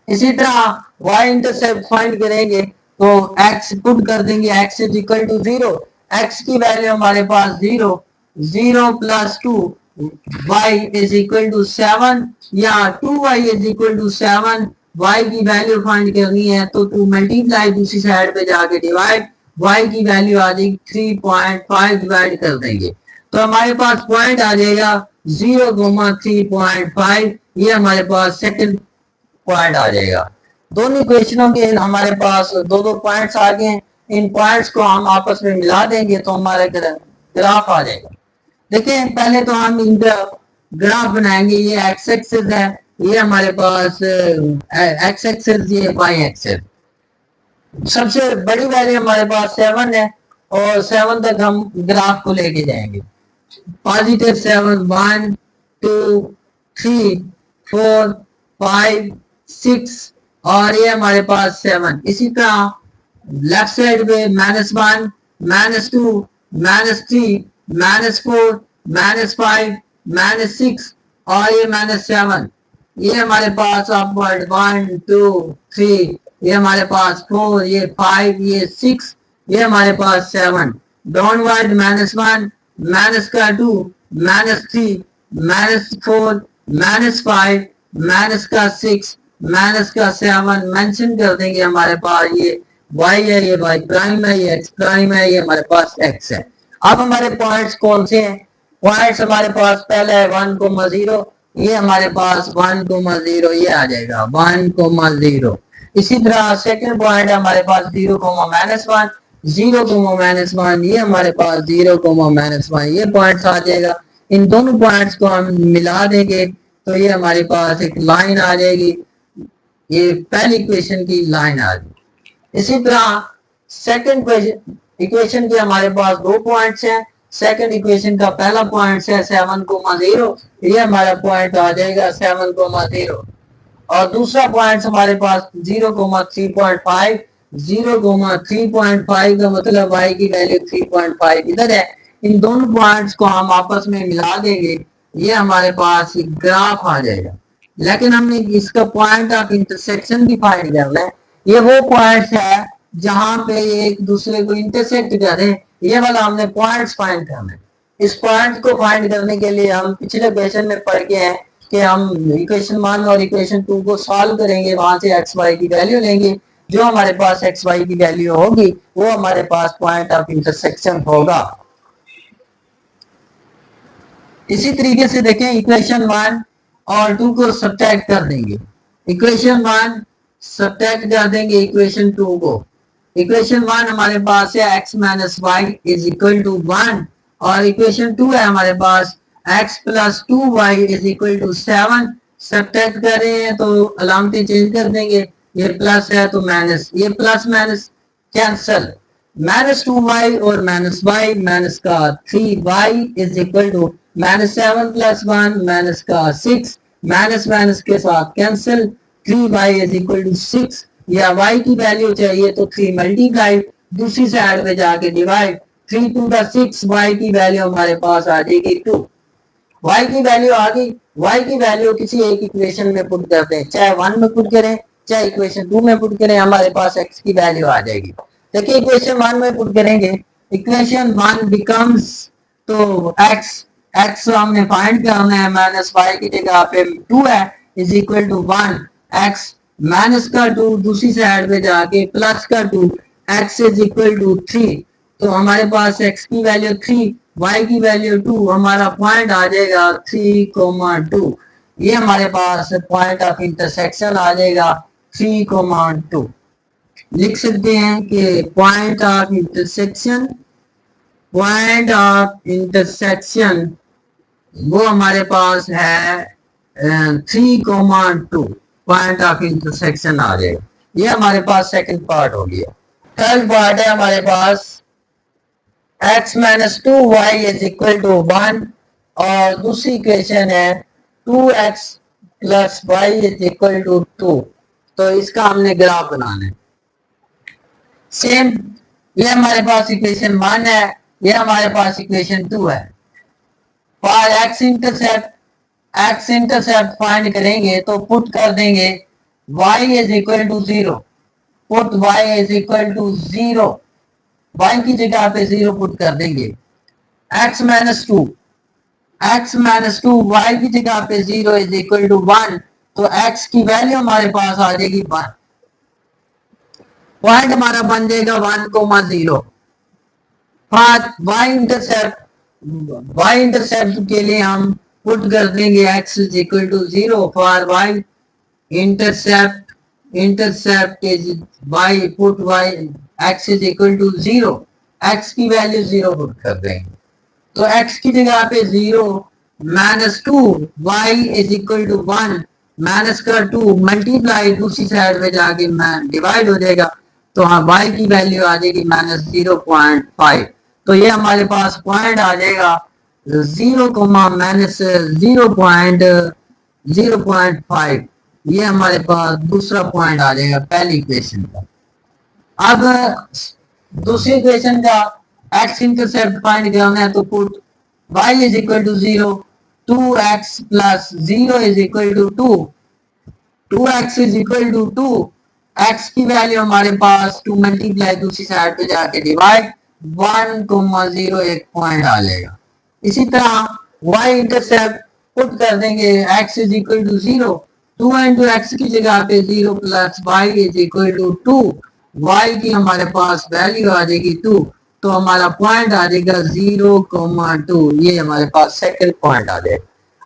इसी तरह y इंटरसेप्ट फाइंड करेंगे तो x पुट कर देंगे, x is equal to 0, x की वैल्यू हमारे पास 0, 0 plus 2 y is equal to 7 या 2y is equal to 7। y की वैल्यू फाइंड करनी है तो 2 मल्टीप्लाई दूसरी साइड पे जाके डिवाइड, y की वैल्यू आ जाएगी 3.5, डिवाइड कर देंगे तो हमारे पास पॉइंट आ जाएगा 0,3.5। ये हमारे पास सेकंड पॉइंट आ जाएगा। दोनों इक्वेशनों के हमारे पास दो पॉइंट्स आ गए। इन पॉइंट्स को हम आपस में मिला देंगे तो हमारा ग्राफ आ जाएगा। देखिए पहले तो हम इनका ग्राफ बनाएंगे। ये एक्स एक्सिस है, ये हमारे पास एक्स एक्सिस, ये वाई एक्सिस। सबसे बड़ी वैल्यू हमारे पास 7 है और 7 तक हम ग्राफ को लेके जाएंगे। पॉजिटिव 7, 1 2 3 4 5 6 और ये हमारे पास 7। इसी तरह लेफ्ट साइड पे -1 -2 -3 -4 -5 -6 और ये -7। ये हमारे पास अपवर्ड 1 2 3, ये हमारे पास 4, ये 5, ये 6, ये हमारे पास 7। डाउनवर्ड -1 -2 -3 -4 -5 -6 माइनस का 7 मेंशन कर देंगे। हमारे पास ये y है, ये y प्राइम है, ये x प्राइम है, ये हमारे पास x है। अब हमारे पॉइंट्स कौन से हैं? पॉइंट्स हमारे पास पहला है 1,0, ये हमारे पास 1,0 ये आ जाएगा 1,0। इसी तरह सेकंड पॉइंट है हमारे पास 0,-1, 0,-1 ये हमारे पास 0,-1 ये पॉइंट्स आ जाएगा। इन दोनों पॉइंट्स को हम मिला देंगे तो ये हमारे पास एक लाइन आ जाएगी, ये पहली इक्वेशन की लाइन आ गई। इसी तरह सेकंड इक्वेशन के हमारे पास दो पॉइंट्स हैं। सेकंड इक्वेशन का पहला पॉइंट है 7,0, ये हमारा पॉइंट आ जाएगा 7,0 और दूसरा पॉइंट हमारे पास 0,3.5, 0,3.5 का मतलब y की वैल्यू 3.5 इधर है। इन दोनों पॉइंट्स को हम आपस में मिला देंगे, ये हमारे पास एक ग्राफ आ जाएगा। लेकिन हमने इसका पॉइंट ऑफ इंटरसेक्शन भी फाइंड करना है। ये वो पॉइंट्स है जहां पे एक दूसरे को इंटरसेक्ट करें, ये वाला हमने पॉइंट्स फाइंड करना है। इस पॉइंट को फाइंड करने के लिए हम पिछले क्वेश्चन में पढ़ के हैं कि हम इक्वेशन 1 और इक्वेशन 2 को सॉल्व करेंगे, वहां से एक्स वाई की वैल्यू लेंगे। जो हमारे पास एक्स वाई की वैल्यू होगी वो हमारे पास पॉइंट ऑफ इंटरसेक्शन होगा। इसी तरीके से देखें, इक्वेशन 1 और 2 को सब्ट्रैक्ट कर देंगे। इक्वेशन 1 सब्ट्रैक्ट कर देंगे इक्वेशन 2 को। इक्वेशन 1 हमारे पास है x minus y is equal to 1 और इक्वेशन 2 है हमारे पास x plus 2y is equal to 7। Subtract कर रहे हैं तो अलामतें चेंज कर देंगे, ये प्लस है तो माइनस, ये प्लस माइनस कैंसल, -2y और -y, माइनस का 3y is equal to -7 plus 1 minus का 6, माइनस माइनस के साथ cancel, 3y is equal to 6 या y की वैल्यू चाहिए तो 3 मल्टीप्लाई, दूसरी साइड पे जाके डिवाइड, 3 टू द 6, y की वैल्यू हमारे पास आ जाएगी 2। y की वैल्यू आ गई, y की वैल्यू किसी एक इक्वेशन में पुट करते हैं, चाहे 1 में पुट करें चाहे इक्वेशन 2 में पुट करें, हमारे पास x की वैल्यू आ जाएगी। देखिए इक्वेशन 1 में पुट करेंगे, इक्वेशन 1 बिकम्स, तो x हमने फाइंड करना है, माइनस y की जगह पे 2 है is equal to 1, x minus का 2 दूसरी साइड पे जाके प्लस का 2, x इज इक्वल टू 3, तो हमारे पास x की वैल्यू 3, y की वैल्यू 2, हमारा पॉइंट आ जाएगा 3,2। ये हमारे पास पॉइंट ऑफ इंटरसेक्शन आ जाएगा 3,2। लिख सकते हैं कि पॉइंट ऑफ इंटरसेक्शन वो हमारे पास है 3,2, पॉइंट ऑफ इंटरसेक्शन आ जाएगा। ये हमारे पास सेकंड पार्ट हो गया। थर्ड पार्ट है हमारे पास x minus 2y is equal to 1 और दूसरी इक्वेशन है 2x plus y is equal to 2। तो इसका हमने ग्राफ बनाना है। सेम, ये हमारे पास इक्वेशन 1 है, ये हमारे पास इक्वेशन 2 है। फॉर x इंटरसेप्ट फाइंड करेंगे तो पुट कर देंगे y is equal to 0, put y is equal to 0, y की जगह पे 0 पुट कर देंगे। x माइनस 2 y की जगह पे 0 इज इक्वल टू 1, तो x की वैल्यू हमारे पास आ जाएगी 1, पॉइंट हमारा बन जाएगा 1,0। y इंटरसेप्ट के लिए हम पुट कर देंगे x is equal to 0 for y intercept is y, put y x is equal to 0, x की वैल्यू 0 पुट कर देंगे, तो x की जगह पे 0 minus 2 y is equal to 1, minus का 2 मल्टीप्लाई दूसरी साइड में जाके डिवाइड हो जाएगा, तो हाँ y की वैल्यू आ जाएगी -0.5। तो ये हमारे पास पॉइंट आ जाएगा 0,-0.5, ये हमारे पास दूसरा पॉइंट आ जाएगा पहली इक्वेशन का। अब दूसरी इक्वेशन का x इंटरसेप्ट फाइंड करना है तो put y is equal to 0, 2x plus 0 is equal to 2, 2x is equal to 2, x की वैल्यू हमारे पास 2 मल्टीप्लाई दूसरी साइड पे जाके डिवाइड 1,0 एक पॉइंट आ जाएगा। इसी तरह y इंटरसेप्ट पुट कर देंगे x is equal to 0, two into x की जगह पे 0 plus y is equal to 2, y की हमारे पास वैल्यू आ जाएगी 2, तो हमारा पॉइंट आ जाएगा 0,2, ये हमारे पास सेकंड पॉइंट आ जाएगा।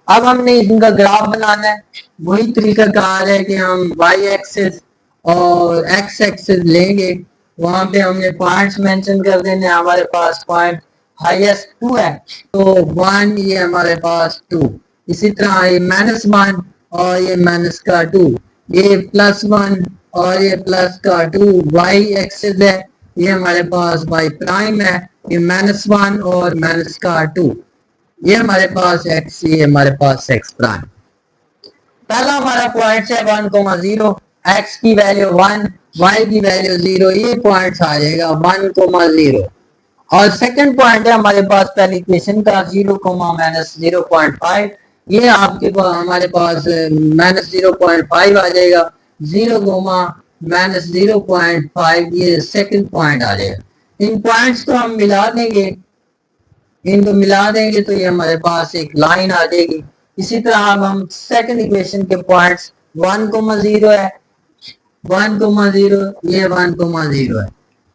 अब हमने इनका ग्राफ बनाना है, वही तरीका कार है कि हम वाई एक्सिस और एक्स एक्सिस लेंगे, वहां पे हमने पॉइंट्स मेंशन कर देने, हमारे पास पॉइंट हाईएस्ट 2 है तो 1, ये हमारे पास 2, इसी तरह ये -1 और ये माइनस का 2, ये +1 और ये प्लस का 2, वाई एक्सिस है, ये हमारे पास वाई प्राइम है, ये -1 और माइनस का 2, ये हमारे पास एक्स, ये हमारे पास एक्स प्राइम। पहला हमारा पॉइंट है 1,0, एक्स की वैल्यू 1, वाई की वैल्यू 0, ये पॉइंट आ जाएगा 1,0। और सेकंड पॉइंट है हमारे पास पहली इक्वेशन का 0, -0.5, ये आपके पास हमारे पास -0.5 आ जाएगा, 0, -0.5, ये सेकंड पॉइंट आ जाएगा। इन पॉइंट्स को हम मिला देंगे, इनको मिला देंगे तो ये हमारे पास एक लाइन आ जाएगी। इसी तरह अब हम सेकंड इक्वेशन के पॉइंट्स 1,0 है, 1,0, ये 1,0 है,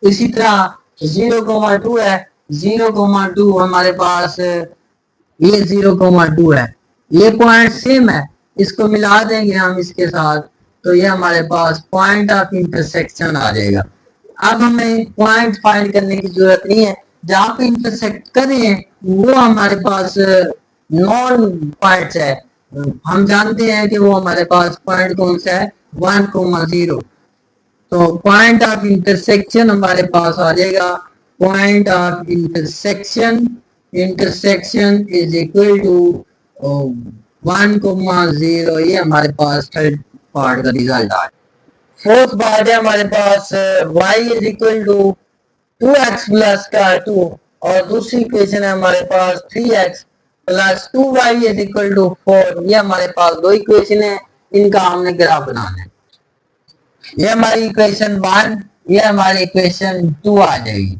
इसी तरह 0,2 है, 0,2 हमारे पास ये 0,2 है, ये पॉइंट सेम है, इसको मिला देंगे हम इसके साथ तो ये हमारे पास पॉइंट ऑफ इंटरसेक्शन आ जाएगा। अब हमें पॉइंट फाइंड करने की जरूरत नहीं है, जहां पे इंटरसेक्ट करें वो हमारे पास नॉन पॉइंट्स है, हम जानते हैं कि वो हमारे पास पॉइंट कौन सा है 1,0, तो पॉइंट ऑफ इंटरसेक्शन हमारे पास आ जाएगा, point of intersection, intersection is equal to 1,0, ये हमारे पास थर्ड पार्ट का रिजल्ट आ। फोर्थ पार्ट है हमारे पास y is equal to 2x plus का 2, और दूसरी इक्वेशन है हमारे पास 3x plus 2y is equal to 4, ये हमारे पास दो इक्वेशन है, इनका हमने ग्राफ बनाना है। ये हमारी इक्वेशन 1, ये हमारी इक्वेशन 2 आ जाएगी।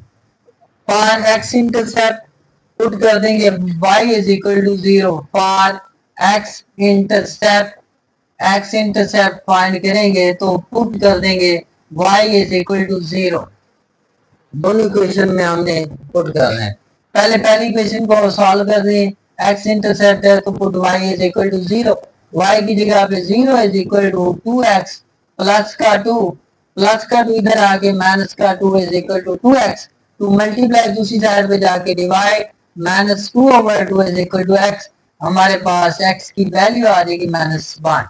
फॉर x इंटरसेप्ट पुट कर देंगे y is equal to 0, for x intercept find करेंगे तो पुट कर देंगे y इज इक्वल टू 0, दोनों इक्वेशन में हमने पुट करना है। पहले पहली इक्वेशन को सॉल्व कर दें, x इंटरसेप्ट है तो put y is equal to 0, y की जगह पे 0 is equal to 2x plus का 2, प्लस का 2 इधर आके माइनस का 2 is equal to 2x, two multiply दूसरी साइड पे जाके divide, -2 over 2 is equal to x, हमारे पास x की वैल्यू आ जाएगी -1,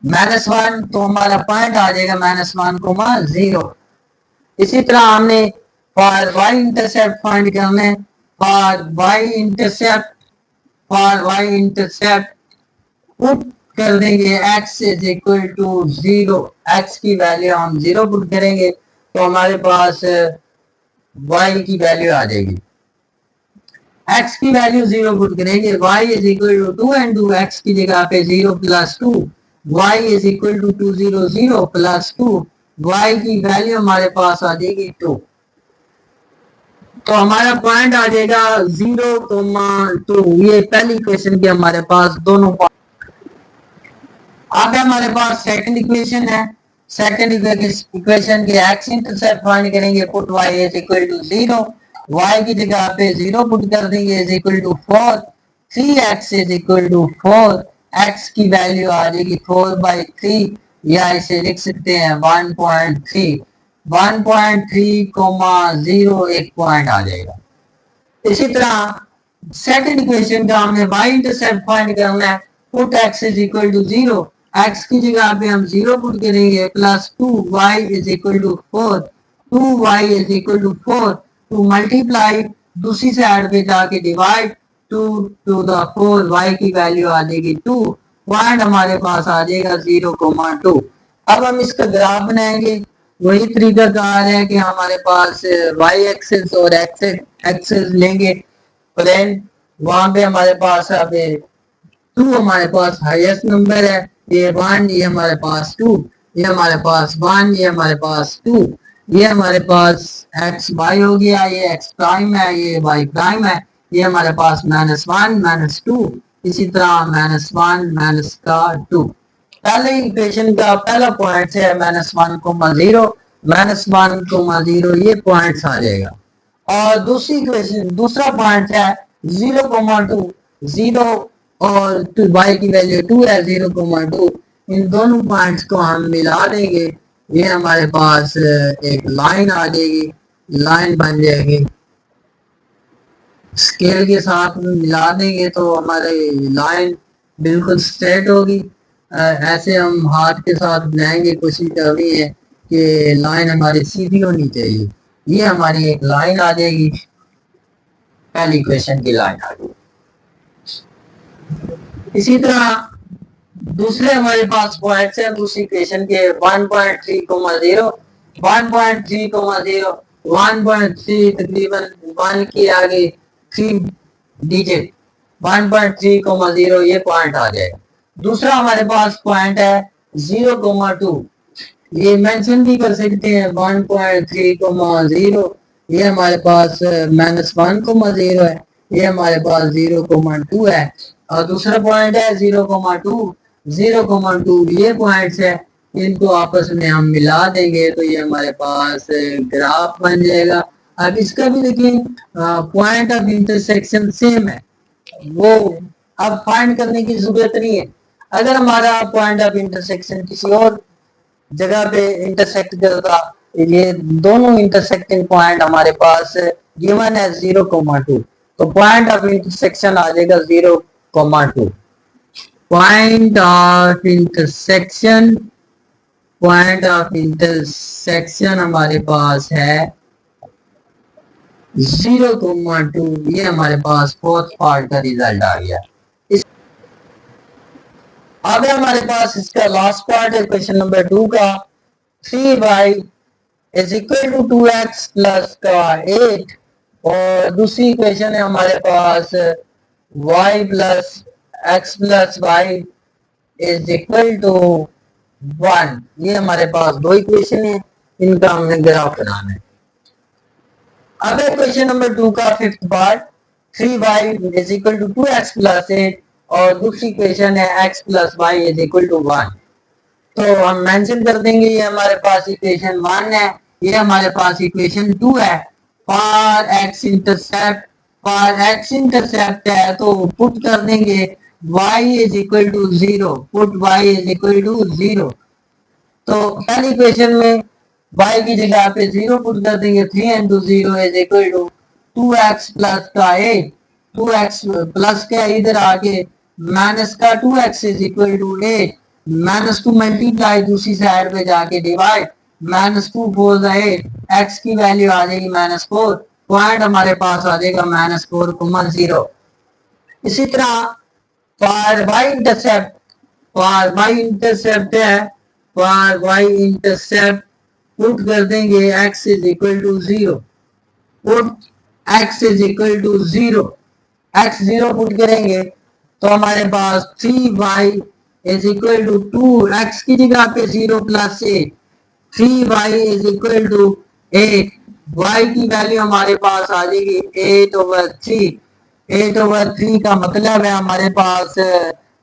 -1 तो हमारा पॉइंट आ जाएगा -1,0। इसी तरह हमने फॉर y इंटरसेप्ट फाइंड करना है, फॉर y इंटरसेप्ट पुट कर देंगे x is equal to 0, x की वैल्यू हम 0 पुट करेंगे तो हमारे पास y की वैल्यू आ जाएगी, x की वैल्यू 0 पुट करेंगे, y is equal to 2 into x की जगह पे 0 plus 2, y is equal to 2, 0, 0 plus 2, y की वैल्यू हमारे पास आ जाएगी 2, तो हमारा पॉइंट आ जाएगा 0,2, ये पहली इक्वेशन के हमारे पास दोनों पॉइंट। अब हमारे पास सेकंड इक्वेशन है, सेकंड इक्वेशन के x इंटरसेप्ट फाइंड करेंगे, put y is equal to 0, y की जगह पे 0 पुट कर देंगे is equal to 4, 3x is equal to 4, x की वैल्यू आ जाएगी 4/3, या इसे लिख सकते हैं 1.3, 1.3,0 एक पॉइंट आ जाएगा। इसी तरह सेकंड इक्वेशन का हमने y इंटरसेप्ट फाइंड करना है, put x is equal to 0, x की जगह पे हम 0 पुट करेंगे, plus 2y is equal to 4, 2y is equal to 4, two multiply दूसरी साइड पे जाके डिवाइड, 2 टू द 4, y की वैल्यू आ जाएगी 2, पॉइंट हमारे पास आ जाएगा 0,2। अब हम इसका ग्राफ बनाएंगे, वही तरीका कार है कि हमारे पास y एक्सिस और x एक्सिस लेंगे प्लेन, वहां पे हमारे पास अब 2 हमारे पास हाईएस्ट नंबर है, ये 1, ये हमारे पास 2, ये हमारे पास 1, ये हमारे पास 2, ये हमारे पास x y हो गया, ये x प्राइम है, ये y प्राइम है, ये हमारे पास -1, -2, इसी तरह -1, -2। पहले इक्वेशन का पहला पॉइंट है -1,0, -1,0 ये पॉइंट्स आ जाएगा। और दूसरी इक्वेशन दूसरा पॉइंट है 0,2, 0 और y की वैल्यू 2 है, 0,2। इन दोनों पॉइंट्स को हम मिला देंगे, ये हमारे पास एक लाइन आ जाएगी, लाइन बन जाएगी। स्केल के साथ मिला देंगे तो हमारी लाइन बिल्कुल स्ट्रेट होगी। ऐसे हम हाथ के साथ बनाएंगे, कोशिश करनी है कि लाइन हमारी सीधी होनी चाहिए। ये हमारी एक लाइन आ जाएगी, पहली इक्वेशन की लाइन आ गई। इसी तरह दूसरे हमारे पास पॉइंट्स है दूसरी इक्वेशन के 1.3,0, 1.3,0, 1.3 तकरीबन 1 के आगे 3 डिजिट 1.3,0 ये पॉइंट आ जाएगा। दूसरा हमारे पास पॉइंट है 0,2, ये मेंशन भी कर सकते हैं 1.3,0, ये हमारे पास -1,0 है, ये हमारे पास 0,2 है। और दूसरा पॉइंट है 0,2, 0,2 ये पॉइंट्स है, इनको आपस में हम मिला देंगे तो ये हमारे पास ग्राफ बन जाएगा। अब इसका भी देखिए पॉइंट ऑफ इंटरसेक्शन सेम है, वो अब फाइंड करने की जरूरत नहीं है। अगर हमारा पॉइंट ऑफ इंटरसेक्शन किसी और जगह पे इंटरसेक्ट करता, ये दोनों इंटरसेक्टिंग पॉइंट हमारे पास गिवन है 0,2, तो पॉइंट ऑफ इंटरसेक्शन आ जाएगा 0,2। Point of intersection, point of intersection हमारे पास है 0,2, ये हमारे पास फोर्थ पार्ट का रिजल्ट आ गया। अब हमारे पास इसका लास्ट पार्ट है क्वेश्चन नंबर 2 का, 3y is equal to 2x plus का 8, और दूसरी इक्वेशन है हमारे पास y plus x plus y is equal to 1। ये हमारे पास दो इक्वेशन है, इनका हमने ग्राफ बनाना है। अब क्वेश्चन नंबर 2 का fifth part, 3y is equal to 2x plus 8, और दूसरी इक्वेशन है x plus y is equal to 1। तो हम मेंशन कर देंगे ये हमारे पास इक्वेशन 1 है, ये हमारे पास इक्वेशन 2 है। For x intercept, for x intercept है तो पुट कर देंगे y is equal to 0, put y is equal to 0। तो पहली इक्वेशन में y की जगह पे 0 पुट कर देंगे, 3 into 0 is equal to 2x plus का 8, 2x प्लस का इधर आके माइनस का 2x is equal to 8, -2 multiply दूसरी साइड पे जाके डिवाइड, -2 4 8, x की वैल्यू आ जाएगी -4, पॉइंट हमारे पास आ जाएगा -4,0। इसी तरह for y intercept, for y intercept है, फॉर y इंटरसेप्ट पुट कर देंगे x is equal to 0, put x is equal to 0, x 0 put करेंगे तो हमारे पास 3y is equal to 2, x की जगह पे 0 plus 8, 3y is equal to 8, y की वैल्यू हमारे पास आ जाएगी 8/3, 8/3 का मतलब है हमारे पास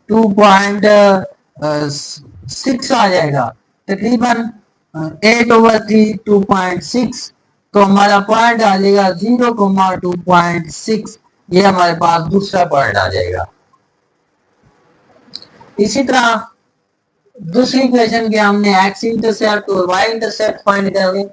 2.6 आ जाएगा, तकरीबन 8/3 2.6, तो हमारा पॉइंट आ जाएगा 0,2.6, ये हमारे पास दूसरा पॉइंट आ जाएगा। इसी तरह दूसरी इक्वेशन के हमने x इंटरसेप्ट और y इंटरसेप्ट फाइंड करने,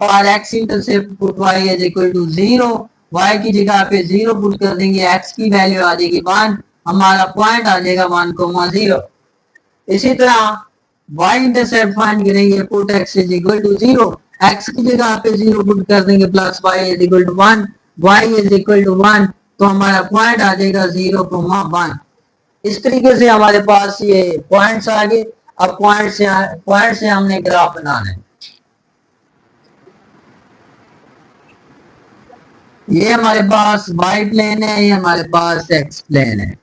और x intercept put y is equal to 0, y की जगह पे 0 पुट कर देंगे, x की वैल्यू आ जाएगी 1, हमारा पॉइंट आ जाएगा 1,0। इसी तरह y इंटरसेप्ट फाइंड करेंगे, put x is equal to 0, x की जगह पे 0 पुट कर देंगे, plus y is equal to 1, y is equal to 1, तो हमारा पॉइंट आ जाएगा 0,1। इस तरीके से हमारे पास ये पॉइंट्स आ गए। अब पॉइंट से हमने ग्राफ बनाना है। ये हमारे पास y प्लेन है, ये हमारे पास x प्लेन है।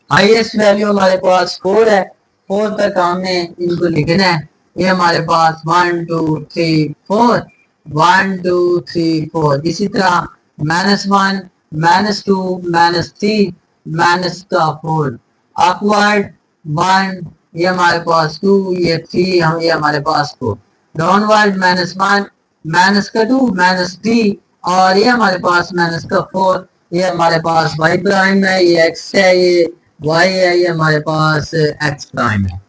हाईएस्ट वैल्यू हमारे पास 4 है, 4 तक हमने इनको लिखना है। ये हमारे पास 1 2 3 4, 1 2 3 4, इसी तरह -1 -2 -3 -4, अपवर्ड 1 ये हमारे पास 2, ये 3, हम ये हमारे पास 4। डाउनवर्ड -1, -2, -3 और ये हमारे पास -4। ये हमारे पास y प्राइम है, ये x है, ये y है, ये हमारे पास x प्राइम है।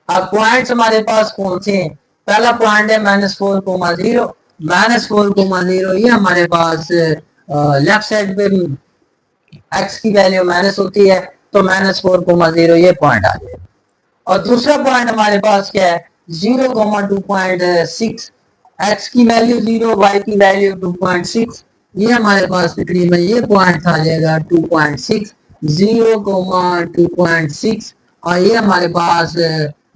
अब पॉइंट्स हमारे पास कौन से हैं? पहला पॉइंट है -4,0, -4,0 ये हमारे पास लेफ्ट साइड पे x की वैल्यू माइनस होती है, तो -4,0 ये पॉइंट आ जाएगा। और दूसरा पॉइंट हमारे पास क्या है? 0,2.6, x की वैल्यू 0, y की वैल्यू 2.6, ये हमारे पास तकरीबन ये पॉइंट आ जाएगा 2.6, 0,2.6 और ये हमारे पास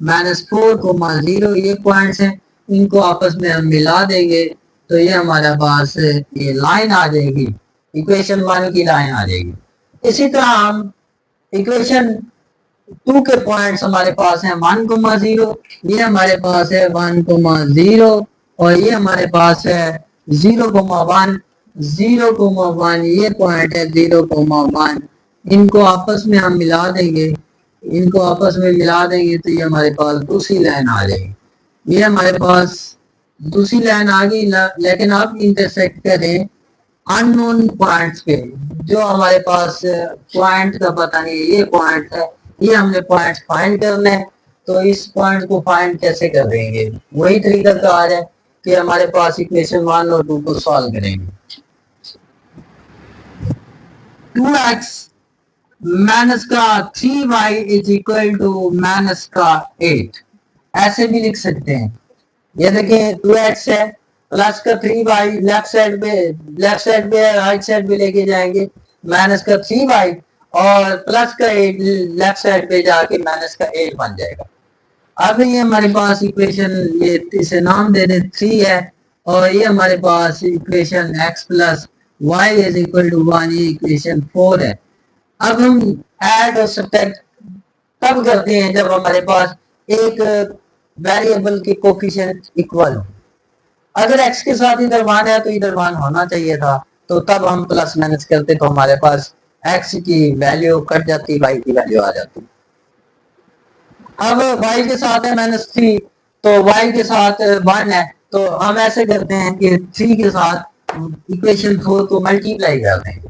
-4,0 ये पॉइंट्स हैं। इनको आपस में हम मिला देंगे तो ये हमारे पास ये लाइन आ जाएगी, इक्वेशन 1 की लाइन आ जाएगी। इसी तरह हम इक्वेशन 2 के पॉइंट्स हमारे पास हैं 1,0, ये हमारे पास है 1,0 और ये हमारे पास है 0,1, 0,1 ये पॉइंट है 0,1। इनको आपस में हम मिला देंगे, इनको आपस में मिला देंगे तो ये हमारे पास दूसरी लाइन आ जाएगी। ये हमारे पास दूसरी लाइन आ गई, लेकिन अब इंटरसेक्ट करें अननोन पॉइंट्स पे, जो हमारे पास पॉइंट का पता नहीं, ये पॉइंट है, ये हमने पॉइंट फाइंड करना है। तो इस पॉइंट को फाइंड कैसे कर देंगे? वही तरीका कार है कि हमारे पास इक्वेशन 1 और 2 को सॉल्व करेंगे। 2x माइनस का 3y is equal to minus का 8, ऐसे भी लिख सकते हैं। ये देखिए 2x है, प्लस का 3y लेफ्ट साइड पे राइट साइड पे लेके जाएंगे, माइनस का 3y और प्लस का 8 लेफ्ट साइड पे जाके माइनस का 8 बन जाएगा। अब ये हमारे पास इक्वेशन, ये इसे नाम दे दें 3 है और ये हमारे पास equation x plus y is equal to 1, ये इक्वेशन 4 है। अब हम ऐड और सब्ट्रैक्ट तब करते हैं जब हमारे पास एक वेरिएबल के कोफिशिएंट इक्वल हो। अगर x के साथ इधर 1 है तो इधर 1 होना चाहिए था, तो तब हम प्लस माइनस करते तो हमारे पास x की वैल्यू कट जाती, y की वैल्यू आ जाती। अब y के साथ है -3 तो y के साथ 1 है, तो हम ऐसे करते हैं कि 3 के साथ इक्वेशन 4 को मल्टीप्लाई कर देंगे,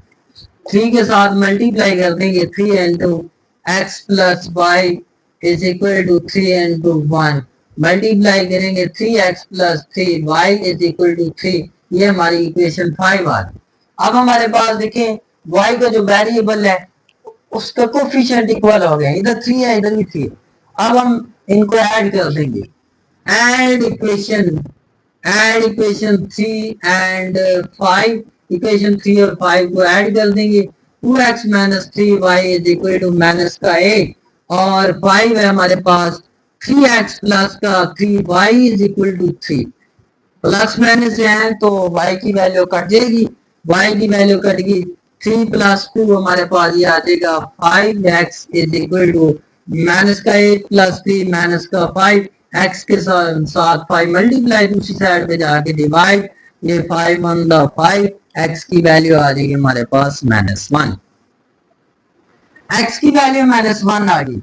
3 के साथ मल्टीप्लाई कर देंगे, 3 into x plus y is equal to 3 into 1, multiply करेंगे 3x plus 3y is equal to 3, ये हमारी इक्वेशन 5 आ गई। अब हमारे पास देखें y का जो वेरिएबल है उसका कोफिशिएंट इक्वल हो गया, इधर 3 है इधर भी 3 है। अब हम इनको ऐड कर देंगे, ऐड इक्वेशन 3 एंड 5, इक्वेशन 3 और 5 को ऐड कर देंगे, 2x minus 3y is equal to minus का 8 और 5 है हमारे पास 3x प्लस का 3y is equal to 3, plus minus है तो y की वैल्यू कट जाएगी, y की वैल्यू कट गई, 3 प्लस 2 हमारे पास ये आ जाएगा 5x is equal to minus का 8 प्लस 3 माइनस का 5, x के साथ 5 मल्टीप्लाई दूसरी साइड पे जाके डिवाइड, ये 5 ऑन द 5, x की वैल्यू आ जाएगी हमारे पास -1, x की वैल्यू -1 आ गई।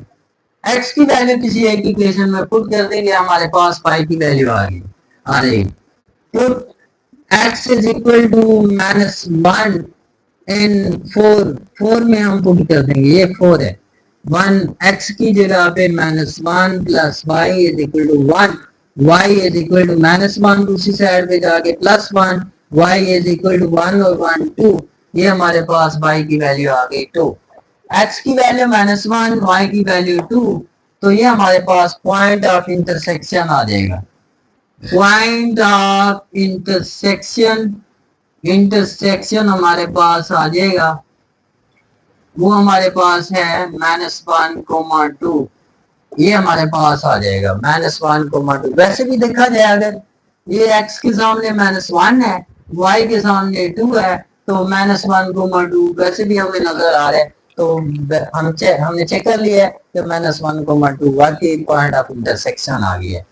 x की वैल्यू किसी एक इक्वेशन में पुट कर देंगे, हमारे पास 5 की वैल्यू आ गई, आ रही। Put x is equal to -1 इन 4 में हम पुट कर देंगे, ये 4 है, 1 x की जगह पे -1 plus y is equal to 1, y is equal to -1 दूसरी साइड पे जाके +1, y इज इक्वल टू 1 और 1 2, ये हमारे पास y की वैल्यू आ गई 2, x की वैल्यू -1, y की वैल्यू 2, तो ये हमारे पास पॉइंट ऑफ इंटरसेक्शन आ जाएगा। पॉइंट ऑफ इंटरसेक्शन हमारे पास आ जाएगा, वो हमारे पास है -1,2, ये हमारे पास आ जाएगा -1,2। वैसे भी देखा जाए अगर ये x के सामने -1 है, y के सामने 2 है, तो -1,2 वैसे भी हमें नजर आ रहा है, तो हमने चेक कर लिया है कि -1,2 वाकई पॉइंट ऑफ इंटरसेक्शन आ गया है।